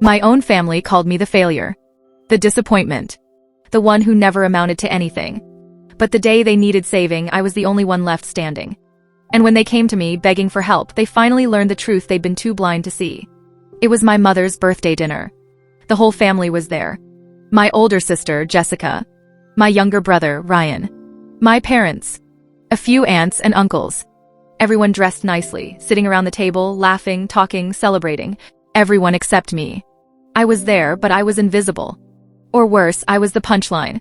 My own family called me the failure, the disappointment, the one who never amounted to anything. But the day they needed saving, I was the only one left standing. And when they came to me begging for help, they finally learned the truth they'd been too blind to see. It was my mother's birthday dinner. The whole family was there. My older sister, Jessica. My younger brother, Ryan. My parents. A few aunts and uncles. Everyone dressed nicely, sitting around the table, laughing, talking, celebrating. Everyone except me. I was there, but I was invisible. Or worse, I was the punchline.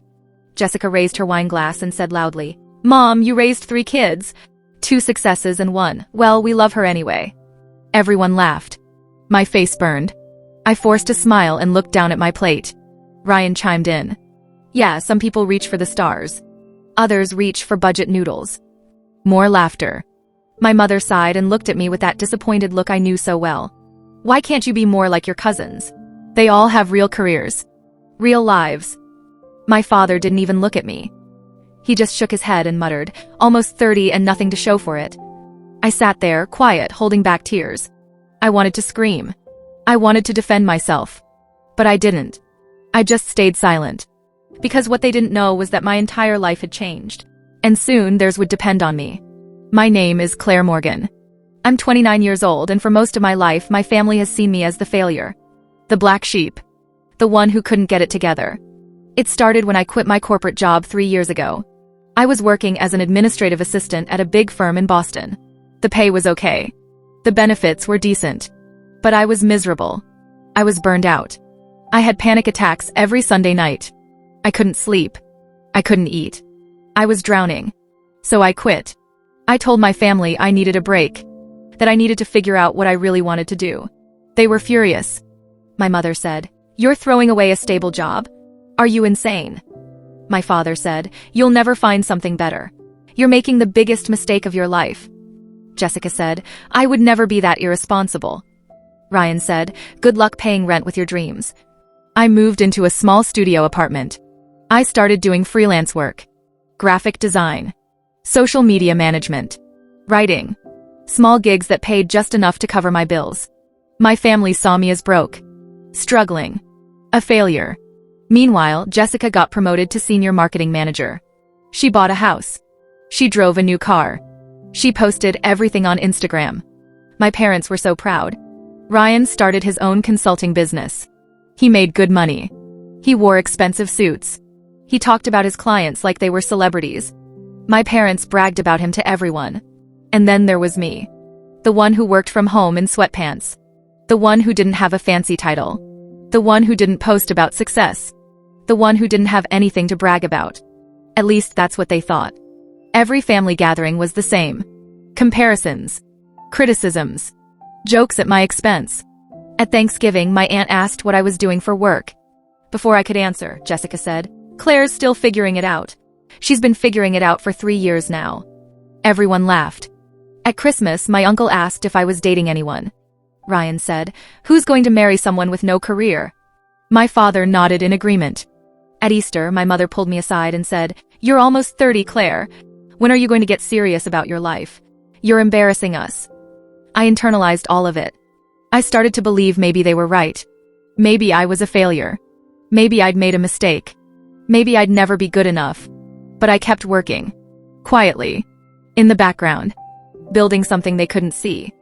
Jessica raised her wine glass and said loudly, "Mom, you raised 3 kids. 2 successes and 1. Well, we love her anyway." Everyone laughed. My face burned. I forced a smile and looked down at my plate. Ryan chimed in. "Yeah, some people reach for the stars. Others reach for budget noodles." More laughter. My mother sighed and looked at me with that disappointed look I knew so well. "Why can't you be more like your cousins? They all have real careers. Real lives." My father didn't even look at me. He just shook his head and muttered, "Almost 30 and nothing to show for it." I sat there, quiet, holding back tears. I wanted to scream. I wanted to defend myself. But I didn't. I just stayed silent. Because what they didn't know was that my entire life had changed. And soon theirs would depend on me. My name is Claire Morgan. I'm 29 years old, and for most of my life, my family has seen me as the failure. The black sheep. The one who couldn't get it together. It started when I quit my corporate job 3 years ago. I was working as an administrative assistant at a big firm in Boston. The pay was okay. The benefits were decent. But I was miserable. I was burned out. I had panic attacks every Sunday night. I couldn't sleep. I couldn't eat. I was drowning. So I quit. I told my family I needed a break. That I needed to figure out what I really wanted to do. They were furious. My mother said, "You're throwing away a stable job? Are you insane?" My father said, "You'll never find something better. You're making the biggest mistake of your life." Jessica said, "I would never be that irresponsible." Ryan said, "Good luck paying rent with your dreams." I moved into a small studio apartment. I started doing freelance work. Graphic design. Social media management. Writing. Small gigs that paid just enough to cover my bills. My family saw me as broke. Struggling. A failure. Meanwhile, Jessica got promoted to senior marketing manager. She bought a house. She drove a new car. She posted everything on Instagram. My parents were so proud. Ryan started his own consulting business. He made good money. He wore expensive suits. He talked about his clients like they were celebrities. My parents bragged about him to everyone. And then there was me. The one who worked from home in sweatpants. The one who didn't have a fancy title. The one who didn't post about success. The one who didn't have anything to brag about. At least that's what they thought. Every family gathering was the same. Comparisons. Criticisms. Jokes at my expense. At Thanksgiving, my aunt asked what I was doing for work. Before I could answer, Jessica said, "Claire's still figuring it out. She's been figuring it out for 3 years now." Everyone laughed. At Christmas, my uncle asked if I was dating anyone. Ryan said, "Who's going to marry someone with no career?" My father nodded in agreement. At Easter, my mother pulled me aside and said, "You're almost 30, Claire. When are you going to get serious about your life? You're embarrassing us." I internalized all of it. I started to believe maybe they were right. Maybe I was a failure. Maybe I'd made a mistake. Maybe I'd never be good enough. But I kept working. Quietly. In the background. Building something they couldn't see.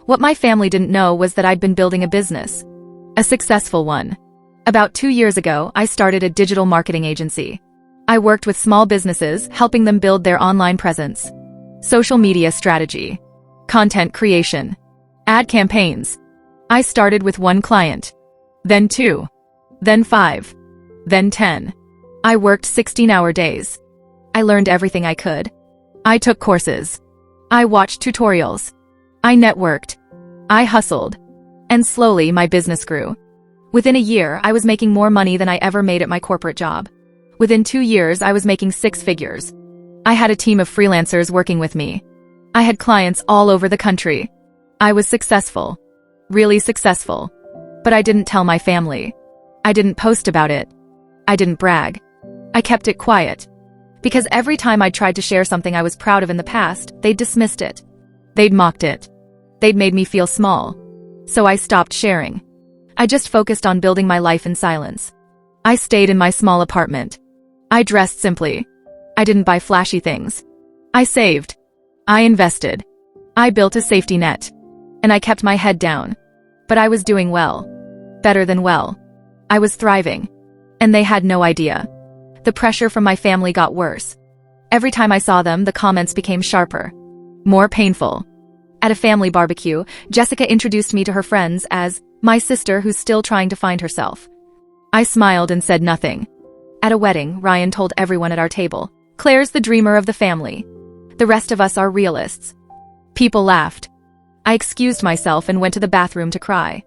What my family didn't know was that I'd been building a business. A successful one. About 2 years ago, I started a digital marketing agency. I worked with small businesses, helping them build their online presence. Social media strategy. Content creation. Ad campaigns. I started with 1 client. Then 2. Then 5. Then 10. I worked 16-hour days. I learned everything I could. I took courses. I watched tutorials. I networked. I hustled. And slowly my business grew. Within a year, I was making more money than I ever made at my corporate job. Within 2 years, I was making 6 figures. I had a team of freelancers working with me. I had clients all over the country. I was successful. Really successful. But I didn't tell my family. I didn't post about it. I didn't brag. I kept it quiet. Because every time I tried to share something I was proud of in the past, they'd dismissed it. They'd mocked it. They'd made me feel small. So I stopped sharing. I just focused on building my life in silence. I stayed in my small apartment. I dressed simply. I didn't buy flashy things. I saved. I invested. I built a safety net. And I kept my head down. But I was doing well. Better than well. I was thriving. And they had no idea. The pressure from my family got worse. Every time I saw them, the comments became sharper. More painful. At a family barbecue, Jessica introduced me to her friends as my sister who's still trying to find herself. I smiled and said nothing. At a wedding, Ryan told everyone at our table, "Claire's the dreamer of the family. The rest of us are realists." People laughed. I excused myself and went to the bathroom to cry.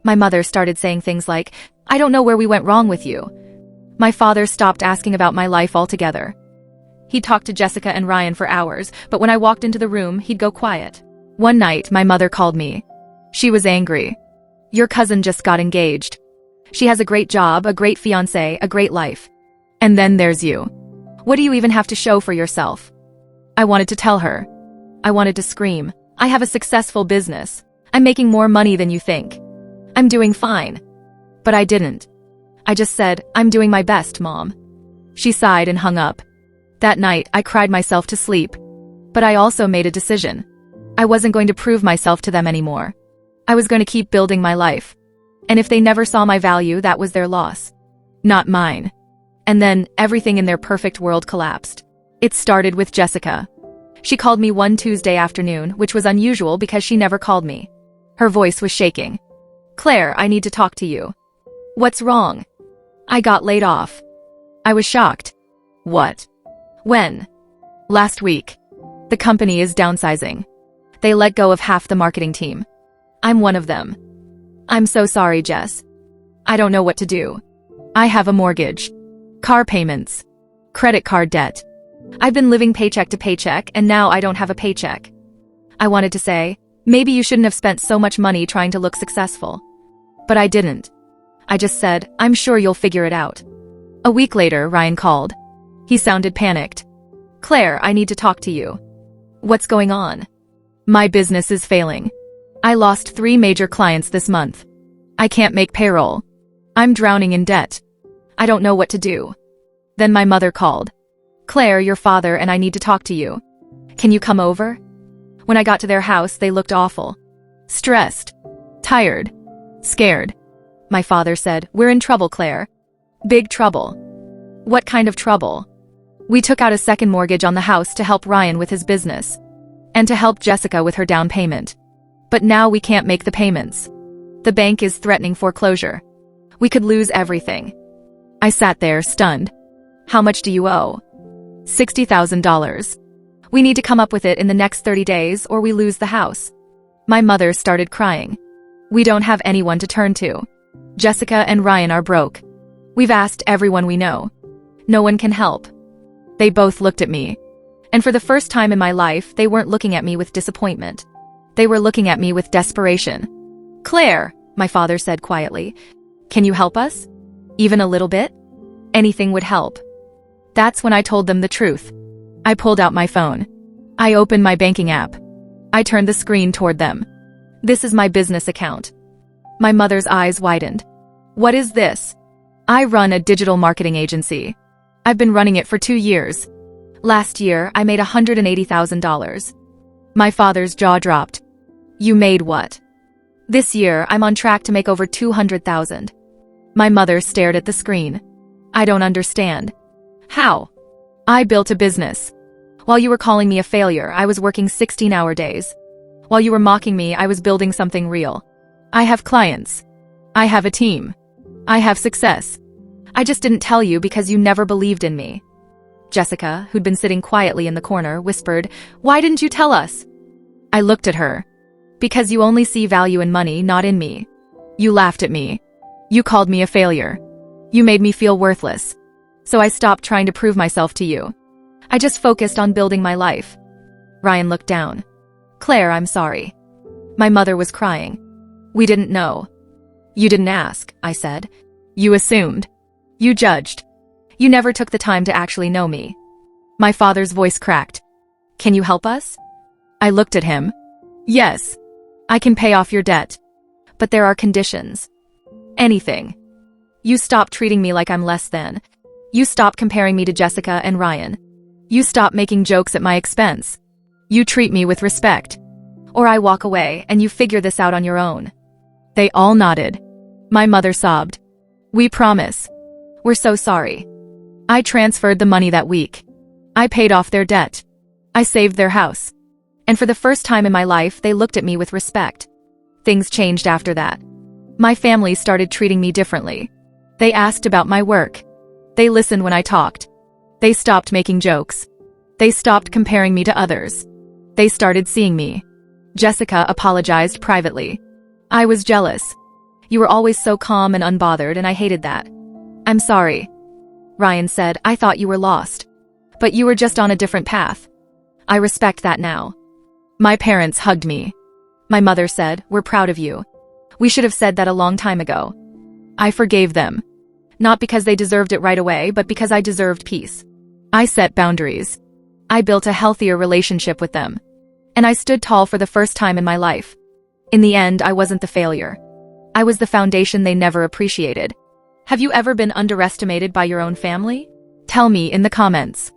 My mother started saying things like, "I don't know where we went wrong with you." My father stopped asking about my life altogether. He talked to Jessica and Ryan for hours, but when I walked into the room, he'd go quiet. One night, my mother called me. She was angry. "Your cousin just got engaged. She has a great job, a great fiancé, a great life. And then there's you. What do you even have to show for yourself?" I wanted to tell her. I wanted to scream. "I have a successful business. I'm making more money than you think. I'm doing fine." But I didn't. I just said, "I'm doing my best, Mom." She sighed and hung up. That night, I cried myself to sleep. But I also made a decision. I wasn't going to prove myself to them anymore. I was going to keep building my life. And if they never saw my value, that was their loss. Not mine. And then, everything in their perfect world collapsed. It started with Jessica. She called me one Tuesday afternoon, which was unusual because she never called me. Her voice was shaking. "Claire, I need to talk to you." "What's wrong?" "I got laid off." I was shocked. "What? When?" "Last week. The company is downsizing. They let go of half the marketing team. I'm one of them." "I'm so sorry, Jess. I don't know what to do. I have a mortgage, car payments, credit card debt. I've been living paycheck to paycheck, and now I don't have a paycheck." I wanted to say, "Maybe you shouldn't have spent so much money trying to look successful." But I didn't. I just said, "I'm sure you'll figure it out." A week later, Ryan called. He sounded panicked. "Claire, I need to talk to you." "What's going on?" "My business is failing. I lost 3 major clients this month. I can't make payroll. I'm drowning in debt. I don't know what to do." Then my mother called. "Claire, your father and I need to talk to you. Can you come over?" When I got to their house, they looked awful. Stressed. Tired. Scared. My father said, "We're in trouble, Claire." "Big trouble." "What kind of trouble?" "We took out a second mortgage on the house to help Ryan with his business. And to help Jessica with her down payment. But now we can't make the payments. The bank is threatening foreclosure. We could lose everything." I sat there, stunned. "How much do you owe?" $60,000. "We need to come up with it in the next 30 days or we lose the house." My mother started crying. "We don't have anyone to turn to. Jessica and Ryan are broke. We've asked everyone we know. No one can help." They both looked at me. And for the first time in my life, they weren't looking at me with disappointment. They were looking at me with desperation. "Claire," my father said quietly, "can you help us? Even a little bit? Anything would help." That's when I told them the truth. I pulled out my phone. I opened my banking app. I turned the screen toward them. "This is my business account." My mother's eyes widened. "What is this?" "I run a digital marketing agency. I've been running it for 2 years. Last year, I made $180,000. My father's jaw dropped. "You made what?" "This year, I'm on track to make over $200,000. My mother stared at the screen. "I don't understand." "How?" "I built a business. While you were calling me a failure, I was working 16-hour days. While you were mocking me, I was building something real. I have clients. I have a team. I have success. I just didn't tell you because you never believed in me." Jessica, who'd been sitting quietly in the corner, whispered, "Why didn't you tell us?" I looked at her. "Because you only see value in money, not in me. You laughed at me. You called me a failure. You made me feel worthless. So I stopped trying to prove myself to you. I just focused on building my life." Ryan looked down. "Claire, I'm sorry." My mother was crying. "We didn't know." "You didn't ask," I said. "You assumed. You judged. You never took the time to actually know me." My father's voice cracked. "Can you help us?" I looked at him. "Yes. I can pay off your debt. But there are conditions." Anything. You stop treating me like I'm less than. You stop comparing me to Jessica and Ryan. You stop making jokes at my expense. You treat me with respect. Or I walk away and you figure this out on your own. They all nodded. My mother sobbed. We promise. We're so sorry. I transferred the money that week. I paid off their debt. I saved their house. And for the first time in my life, they looked at me with respect. Things changed after that. My family started treating me differently. They asked about my work. They listened when I talked. They stopped making jokes. They stopped comparing me to others. They started seeing me. Jessica apologized privately. I was jealous. You were always so calm and unbothered, and I hated that. I'm sorry. Ryan said, I thought you were lost. But you were just on a different path. I respect that now. My parents hugged me. My mother said, we're proud of you. We should have said that a long time ago. I forgave them. Not because they deserved it right away, but because I deserved peace. I set boundaries. I built a healthier relationship with them. And I stood tall for the first time in my life. In the end, I wasn't the failure. I was the foundation they never appreciated. Have you ever been underestimated by your own family? Tell me in the comments.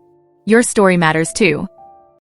Your story matters too.